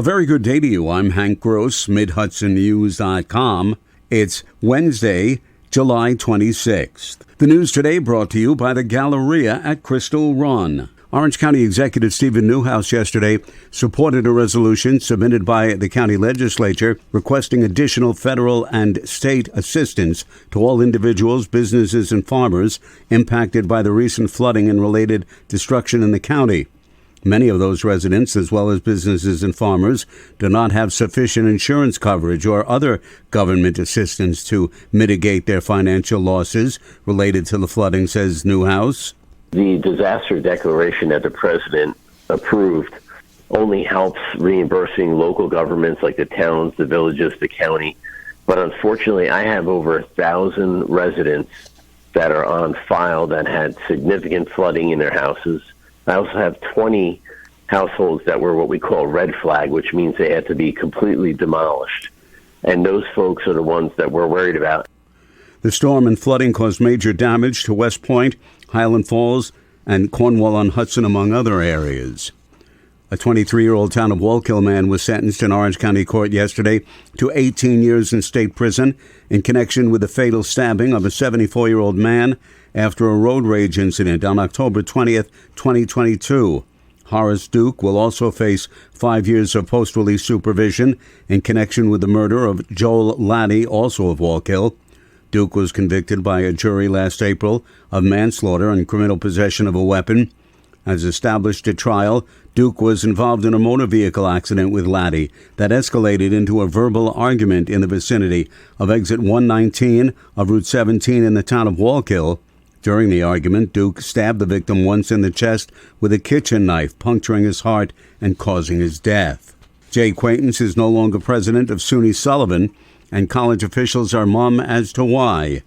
A very good day to you. I'm Hank Gross, MidHudsonNews.com. It's Wednesday, July 26th. The news today brought to you by the Galleria at Crystal Run. Orange County Executive Stephen Newhouse yesterday supported a resolution submitted by the county legislature requesting additional federal and state assistance to all individuals, businesses, and farmers impacted by the recent flooding and related destruction in the county. Many of those residents, as well as businesses and farmers, do not have sufficient insurance coverage or other government assistance to mitigate their financial losses related to the flooding, says Newhouse. The disaster declaration that the president approved only helps reimbursing local governments like the towns, the villages, the county. But unfortunately, I have over 1,000 residents that are on file that had significant flooding in their houses. I also have 20 households that were what we call red flag, which means they had to be completely demolished. And those folks are the ones that we're worried about. The storm and flooding caused major damage to West Point, Highland Falls, and Cornwall-on-Hudson, among other areas. A 23-year-old town of Wallkill man was sentenced in Orange County Court yesterday to 18 years in state prison in connection with the fatal stabbing of a 74-year-old man after a road rage incident on October 20th, 2022. Horace Duke will also face 5 years of post-release supervision in connection with the murder of Joel Laddie, also of Wallkill. Duke was convicted by a jury last April of manslaughter and criminal possession of a weapon. As established at trial, Duke was involved in a motor vehicle accident with Laddie that escalated into a verbal argument in the vicinity of exit 119 of Route 17 in the town of Wallkill. During the argument, Duke stabbed the victim once in the chest with a kitchen knife, puncturing his heart and causing his death. Jay Quaintance is no longer president of SUNY Sullivan, and college officials are mum as to why.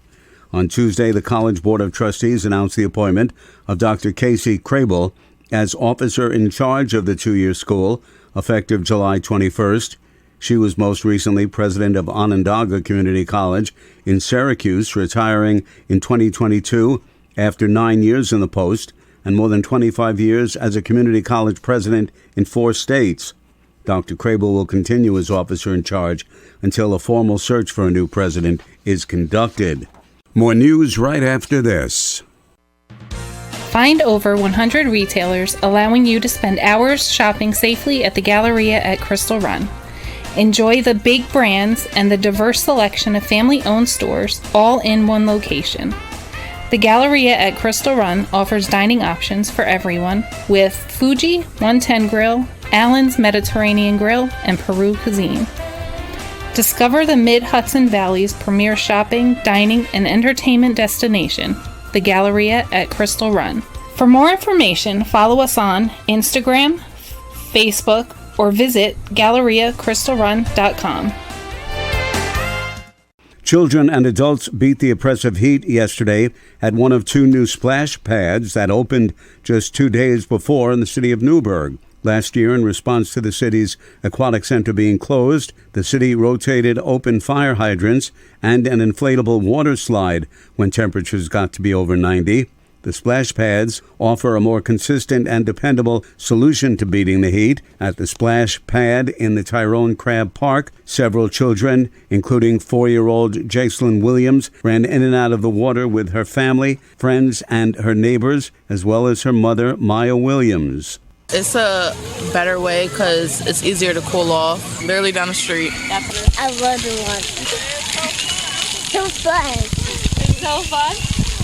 On Tuesday, the College Board of Trustees announced the appointment of Dr. Casey Crable as officer in charge of the two-year school, effective July 21st. She was most recently president of Onondaga Community College in Syracuse, retiring in 2022 after 9 years in the post and more than 25 years as a community college president in 4 states. Dr. Crable will continue as officer in charge until a formal search for a new president is conducted. More news right after this. Find over 100 retailers allowing you to spend hours shopping safely at the Galleria at Crystal Run. Enjoy the big brands and the diverse selection of family-owned stores all in one location. The Galleria at Crystal Run offers dining options for everyone with Fuji 110 Grill, Allen's Mediterranean Grill, and Peru Cuisine. Discover the Mid-Hudson Valley's premier shopping, dining, and entertainment destination, the Galleria at Crystal Run. For more information, follow us on Instagram, Facebook, or visit GalleriaCrystalRun.com. Children and adults beat the oppressive heat yesterday at one of 2 new splash pads that opened just 2 days before in the city of Newburgh. Last year, in response to the city's aquatic center being closed, the city rotated open fire hydrants and an inflatable water slide when temperatures got to be over 90. The splash pads offer a more consistent and dependable solution to beating the heat. At the splash pad in the Tyrone Crab Park, several children, including 4-year-old Jacelyn Williams, ran in and out of the water with her family, friends, and her neighbors, as well as her mother, Maya Williams. It's a better way because it's easier to cool off. Literally down the street. I love the one. So fun. It's so fun?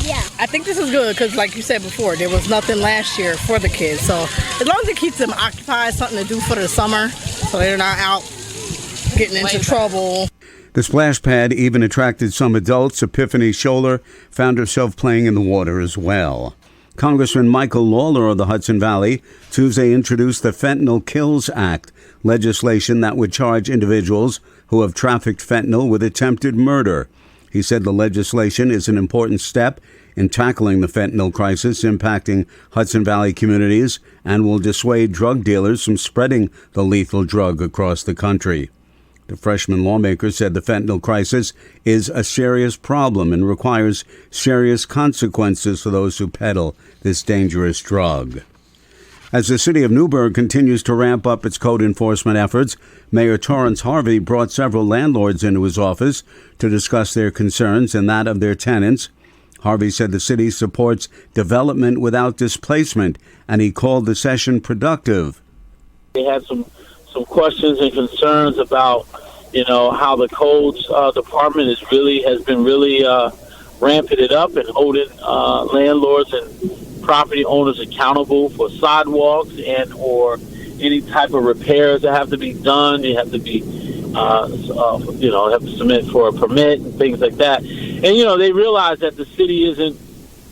Yeah. I think this is good because, like you said before, there was nothing last year for the kids. So as long as it keeps them occupied, something to do for the summer, so they're not out getting into trouble. The splash pad even attracted some adults. Epiphany Scholler found herself playing in the water as well. Congressman Michael Lawler of the Hudson Valley Tuesday introduced the Fentanyl Kills Act, legislation that would charge individuals who have trafficked fentanyl with attempted murder. He said the legislation is an important step in tackling the fentanyl crisis impacting Hudson Valley communities and will dissuade drug dealers from spreading the lethal drug across the country. The freshman lawmaker said the fentanyl crisis is a serious problem and requires serious consequences for those who peddle this dangerous drug. As the city of Newburgh continues to ramp up its code enforcement efforts, Mayor Torrance Harvey brought several landlords into his office to discuss their concerns and that of their tenants. Harvey said the city supports development without displacement, and he called the session productive. They had some questions and concerns about, how the codes department has been really ramping it up and holding landlords and property owners accountable for sidewalks and or any type of repairs that have to be done. You have to be, have to submit for a permit and things like that. And, they realize that the city isn't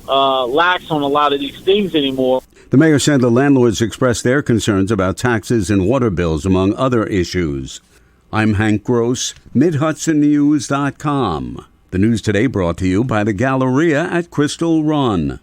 lax on a lot of these things anymore. The mayor said the landlords expressed their concerns about taxes and water bills, among other issues. I'm Hank Gross, MidHudsonNews.com. The news today brought to you by the Galleria at Crystal Run.